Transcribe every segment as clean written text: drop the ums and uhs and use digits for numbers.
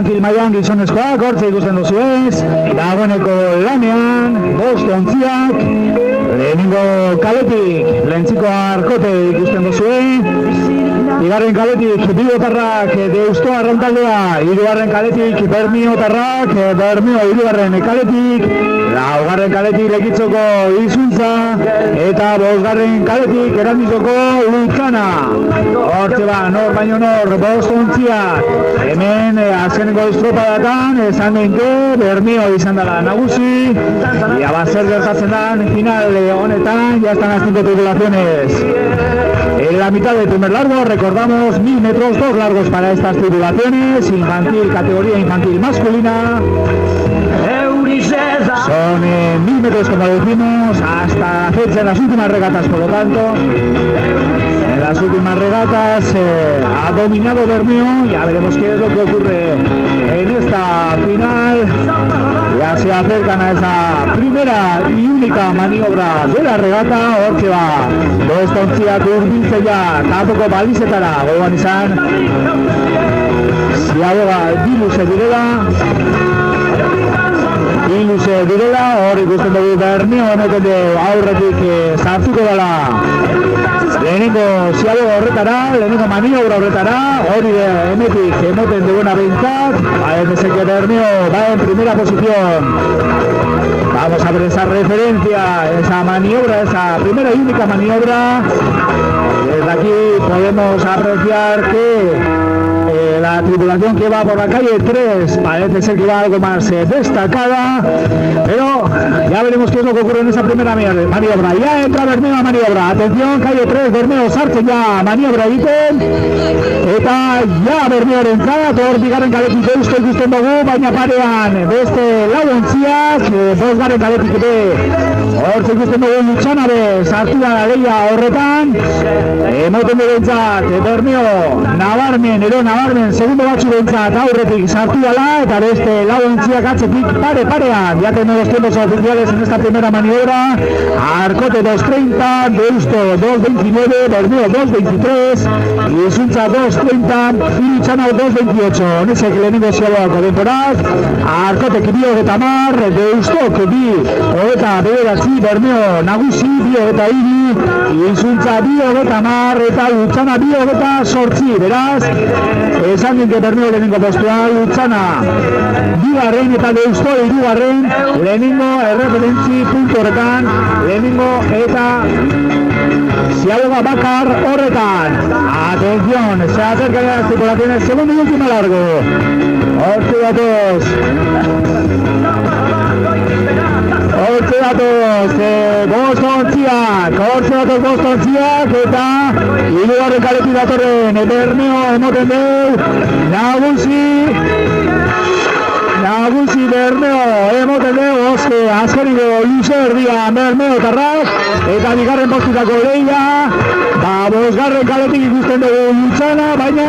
infantil mailan gizonezkoak, hortze ikusten duzu ez, dagoeneko lanean, 5 ontziak, lehenengo kaletik, lehentziko Arkote ikusten duzu bigarren kaletik, Bilbotarrak, Deusto arrantaldea, hirugarren kaletik, Bermiotarrak, Bermio hirugarren kaletik, laugarren kaletik Lekitzoko Izuntza, eta 5garren kaletik Erandizoko Lutzana. Hortze ba, nor baino nor, 5 ontziak, hemen azkeneko estropadatan, esan genke, Bermio izan dela nagusi, ia zer gertatzen dan, final honetan, ya están las 5 tripulaciones. En la mitad del primer largo, recordamos 1000 metros, 2 largos para estas tripulaciones, infantil, categoría infantil masculina. Son 1000 metros, como decimos, hasta hacerse en las últimas regatas, por lo tanto. En las últimas regatas ha dominado Bermeo, ya veremos qué es lo que ocurre en esta final. Ya se acercan a esa primera y única maniobra de la regata, hortxe ba, 5 ontziak hurbiltzea, kanpoko balizetara, gogoan izan, ziaboga diluze direla, hor ikusten dugu Bermeo honetan aurretik sartuko dela. Lehenengo ziaboga horretara, lehenengo maniobra horretara, hori emetik emoten duguna behintzat, parece que Bermeo va en primera posición. Vamos a ver esa referencia, esa maniobra, esa primera y única maniobra. Desde aquí podemos apreciar que la tripulación que va por la calle 3 parece ser que va algo más destacada, pero ya veremos qué es lo que ocurre en esa primera maniobra. Ya entra Bermeo a maniobra, atención, calle 3, Bermeo sartzen ya maniobra egiten, eta ya Bermeo entrada, bigarren kaletik Deusto ikusten dugu, baina parean beste 4 ontziak, 5garren kaletik hortze ikusten dugu Lutzana sartu da leia horretan, emoten duguntzat Bermeo nabarmen segundo batzu behintzat aurretik sartu dela, eta beste 4 ontziak atzetik parean. Ya tenemos los tiempos oficiales en esta primera maniobra. Arkote 2.30, Deusto 2.29, Bermeo 2.23, Izuntza 2.30, Lutzana 2.28. Honesek lehenengo ziaboako denborak, Arkotek 2.10, Deustok 2.9, Bermeo nagusi 2.3, Izuntza 2.10 eta Lutzana 2.8. Beraz, esan dinke Bermeo lehenengo postua, Lutzana bigarren eta Deusto hirugarren, lehenengo erreferentzi puntu horretan, lehenengo eta ziaboga bakar horretan. Atención, se acercan las tripulaciones, segundo y último largo. Hortze datoz, 5 ontziak, eta hirugarren kaletik datorren Bermeo emoten deu, nagusi Bermeo emoten deu, azkeniko luze erdia Bermeo tarrak, eta bigarren postutako leia, 5garren kaletik ikusten dugu Lutzana, baina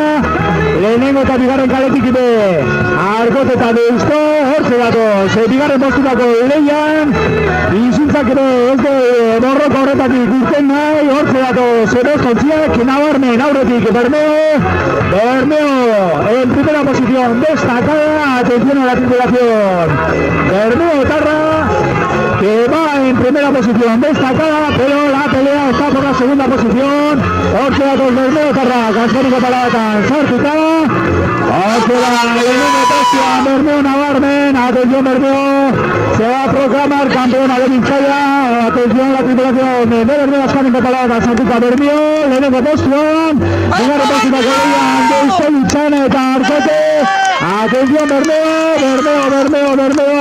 lehenengo eta bigarren kaletik Arkote eta Deusto, hortze datoz, bigarren postutako leian, Izuntzak ere ez du borroka horretatik ikusten nahi, hortze datoz, 5 ontziak, nabarmen aurretik Bermeo en primera posición destacada, atención a la tripulación, Bermeo tarra, que va en primera posición destacada, pero la pelea está por la segunda posición. Hortze datoz Bermeo tarra, azkeniko palabatan sartuta, hortze da lehenengo postua Bermeo nabarmen, atención Bermeo, se va a proclamar campeona de Bizkaia, atención la tripulación de Bermeo, azkeniko palabatan sartuta Bermeo, lehenengo postuan, bigarren postutako leian Deusto, Lutzana eta Arkote, atención Bermeo,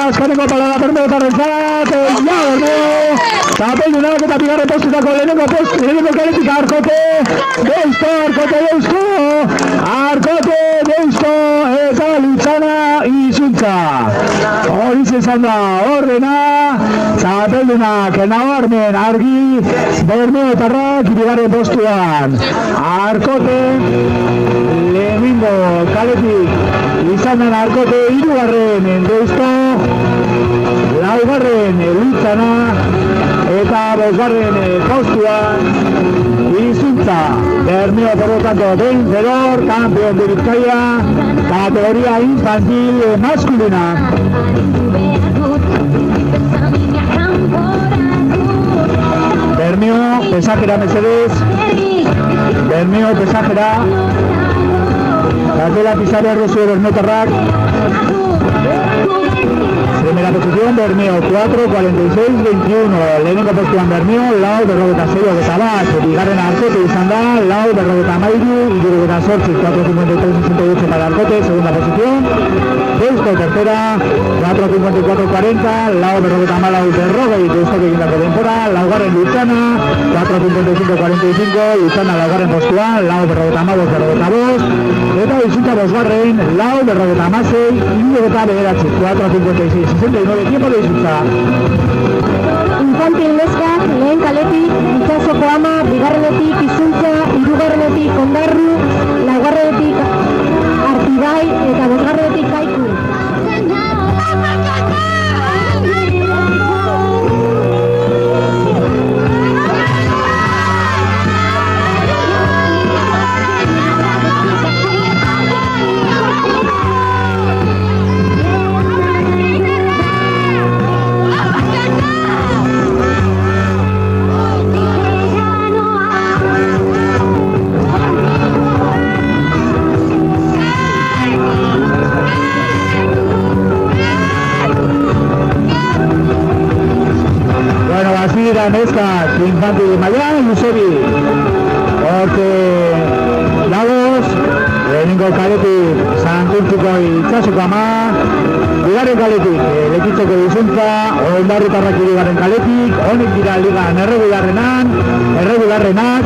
azkeniko palabatan Bermeo tarrentzat, ja Bermeo, txapeldunak eta bigarren postutako lehenengo kaletik Arkote, Deusto, eta Lutzana Izuntza. Hori izan da ordena, txapeldunak nabarmen argi, Bermeo tarrak bigarren postuan, Arkote lehenengo kaletik izan den Arkote hirugarren Deusto, laugarren Lutzana eta 5garren postuan Izuntza. Bermeo, por lo tanto, vencedor, campeón de Vizcaya, categoría infantil masculina. Bermeo, pesajera Mercedes. Bermeo, pesajera. Gatela Pizarro, Rosso, Bermeo Tarrac. Primera posición, Bermeo 4, 46, 21. Lehenengo postuan Bermeo, lau, berrogeta 6, hogeta bat. Bigarren Arkote izan da, lau, berrogeta 13, hirurogeta 8, 453, 68 para Arkote, segunda posición. Deusto, tercera, 454, 40, lau, berrogeta 14, berrogei, Deusto egindako denbora, laugarren Lutzana, 455, 45, Lutzana laugarren postuan, lau, berrogeta 15, berrogeta 5, eta Izuntza bosgarren, lau, berrogeta 16, hirurogeta 9, 456. 69, tiempo de Izuntza. Infantil neskak, lehen kaletik, Itsasoko ama, bigarrenetik Izuntza, hirugarrenetik Ondarru, laugarrenetik Artibai eta bosgarrenetik Kaiku. Neskak, infantil mailan, Luzebi. Horte Lagos, lehenengo kaletik Santurtziko Itsasoko ama, bigarren kaletik Lekitzoko Izuntza, Ondarrutarrak hirugarren kaletik, honek dira ligan erregularrenak,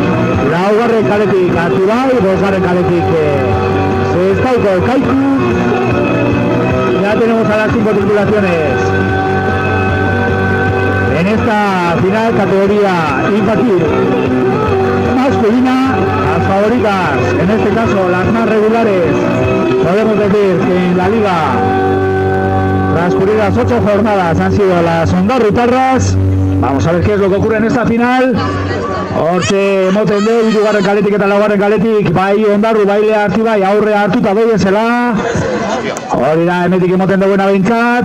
laugarren kaletik Artibai, bosgarren kaletik Sestauko Kaiku. Ya tenemos a las 5 tripulaciones. En esta final categoría infantil masculina, las favoritas, en este caso las más regulares, podemos decir que en la liga transcurridas 8 jornadas han sido las Ondarrutarras. Vamos a ver qué es lo que ocurre en esta final. Hortxe emoten du, hirugarren kaletik eta laugarren kaletik, bai Ondarru, bai Artibai, aurre hartuta doiezela. Hori da, hemetik emoten duena behintzat.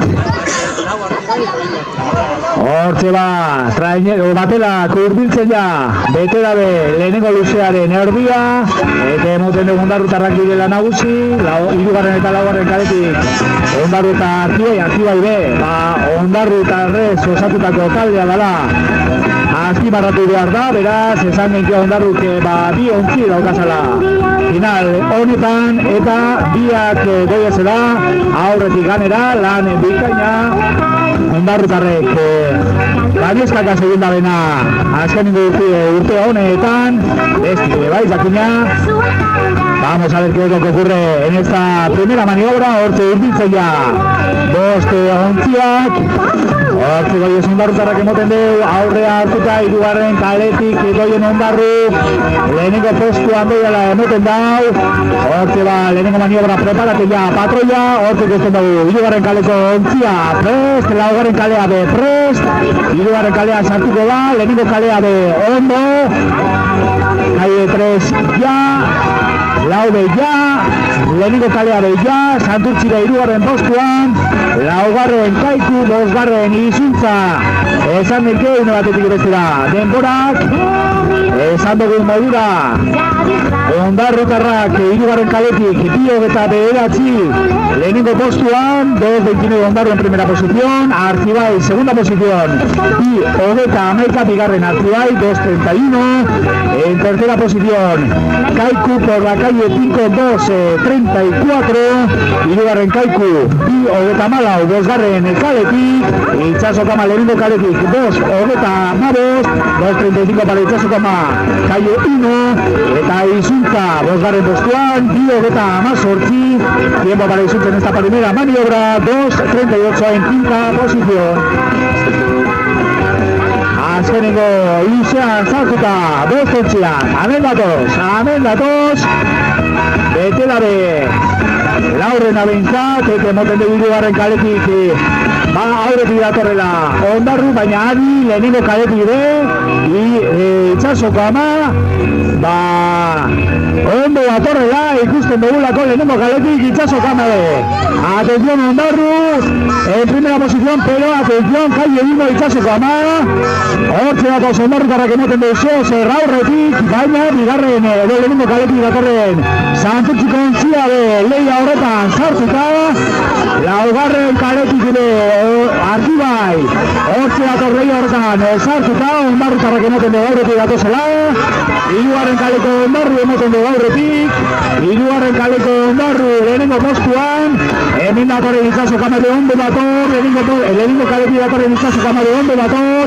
Hortxe batelak urbiltzen ja, bete dabe lehenengo luzearen erdia, eta emoten dugu Ondarrutarrak direla nagusi, hirugarren eta laugarren kaletik Ondarru eta Artibai be, Ondarrutarrez osatutako taldea dela azpimarratu behar da, beraz, esan genki Ondarruk bi ontzi daukazala final honetan, eta biak goiezela aurretik ganera, lan bikaina Ondarrutarrek Neskaka segunda bena azkenengo urte honetan, besti bai zakina. Vamos a ver qué es lo que ocurre en esta primera maniobra. Hortxe urbiltzen ja boste ontziak. Hortxe goiez Ondarrutarrak emoten du, aurrea hartuta hirugarren kaletik goien Ondarru, lehenengo postuan doiala emoten dau. Hortxe lehenengo maniobra preparatu ja patroia, hortxe ikusten dugu hirugarren kaleko ontzia prest, laugarren kalea de prest, hirugarren kalea sartuko da, lehenengo kalea de ondo, calle 3 ja, laude ja, lehenengo kalea de ja, Santurtzira hirugarren postuan, laugarren Kaiku, bosgarren Izuntza. Esan dike, une batetik bestera denborak, esan dugun modura, Ondarrutarrak hirugarren kaletik, 2:09, lehenengo postuan, 2:29 Ondarru en primera posición, Artibai segunda posición, y 2:11 bigarren Artibai, 2:31, en tercera posición, Kaiku por la calle 5-2-34, hirugarren Kaiku, y 2:14 bosgarren kaletik, Itsasoko ama lehenengo kaletik, 2:15, 2:35 para Itsasoko ama, calle 1, eta Izuntza bosgarren postuan, 2:18, tiempo para Izuntza en esta primera maniobra, 2:38 en quinta posición. Azkenengo izean zartuta, bostentzian, amen datoz, bete dabe, laurrena behintzat, eta emoten dugu hirugarren kaletik, aurretik datorrela Ondarru, baina adi lehenengo kaletik Itsasoko ama, ondo datorrela, ikusten dugulako lehenengo kaletik Itsasoko ama Atención Ondarru, en primera posición, pero atención, calle Bilbo Itsasoko ama, hortze datoz Ondarrutarrak emoten duzu, zerraurretik, baina bigarren lehenengo kaletik datorren Santurtziko ontzia leia horretan sartuta, laugarren kaletik Artibai, hortze dator leia horretan sartuta, Ondarrutarrak emoten dugu aurretik datozela, hirugarren kaleko Ondarru emoten dugu aurretik, hirugarren kaleko Ondarru lehenengo postuan, hemen datorren Itsasoko ama de ondo dator, lehenengo kaletik datorren Itsasoko ama de ondo dator,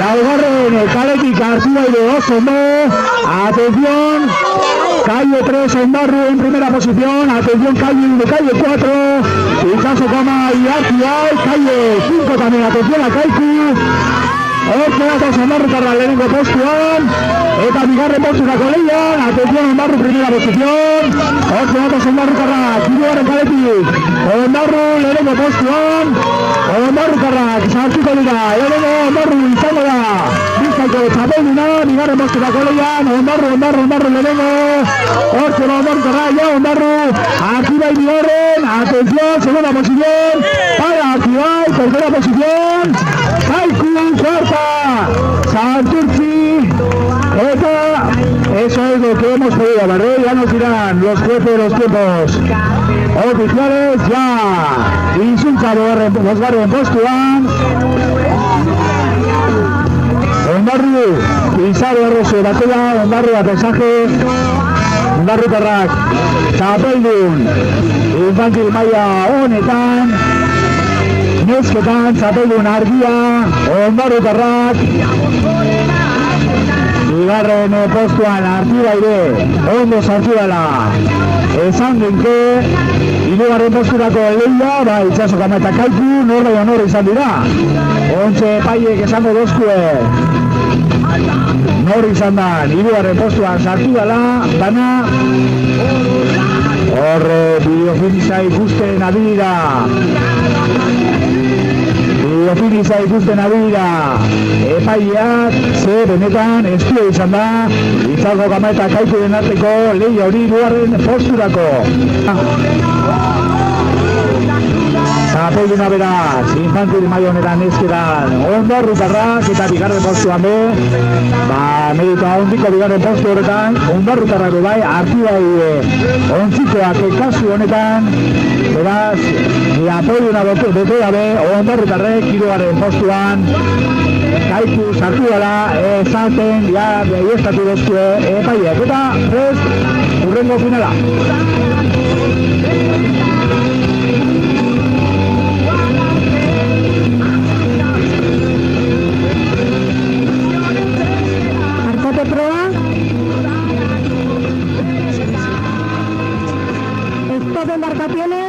laugarren kaletik Artibai de oso ondo, atención, calle 3 Ondarru en primera posición, atención calle 4, Itsasoko ama y Artibai, calle 5 también, atención a Kaiku, hortze datoz Ondarrutarra lehenengo postuan, eta bigarren posturako leian, atención Ondarru primera posición, hortze datoz Ondarrutarrak hirugarren kaletik, Ondarru lehenengo postuan, Ondarrutarrak sartuko dira, lehenengo Ondarru izango da, Bizkaiko txapelduna, bigarren posturako leian, Ondarru lehenengo, hortze da Ondarrutarrak, Ondarru, Artibai bigarren, atención, segunda posición, para Artibai, tercera posición, Kaiku, cuarta, Santurtzi, eta eso es lo que hemos pedido, ¿verdad? Ya nos dirán los jueces de los tiempos oficiales, ya, Izuntza bosgarren postuan, Ondarru, Izaro errozu batela, Ondarru atesaje, Ondarrutarrak, txapeldun, infantil maila honetan, nesketan, txapeldun argia, Ondarrutarrak, bigarren postuan Artibai ondo sartu dela, esan dinke, hirugarren posturako leia, Itsasoko ama eta Kaiku, nor izan dira, ontxe epaiek esango dozkue, nor izan da, hirugarren postuan sartu dela, bana, horre bideofiniza ikusten adira, epaileak, ze benetan estua izan da, Itsasoko ama eta Kaikuren arteko leia hori hirugarren posturako. Txapelduna beraz, infantil maila honetan nesketan, Ondarrutarrak eta bigarren postuan merita handiko bigarren postu horretan, Ondarrutarrak bai, Artibai ontzikoak kasu honetan, beraz, apoiuna bete gabe, Ondarrutarrek hirugarren postuan, Kaiku sartu dela, esaten, baieztatu dozkue epaileak, eta prest, hurrengo finala. Proa. Estos embarcaciones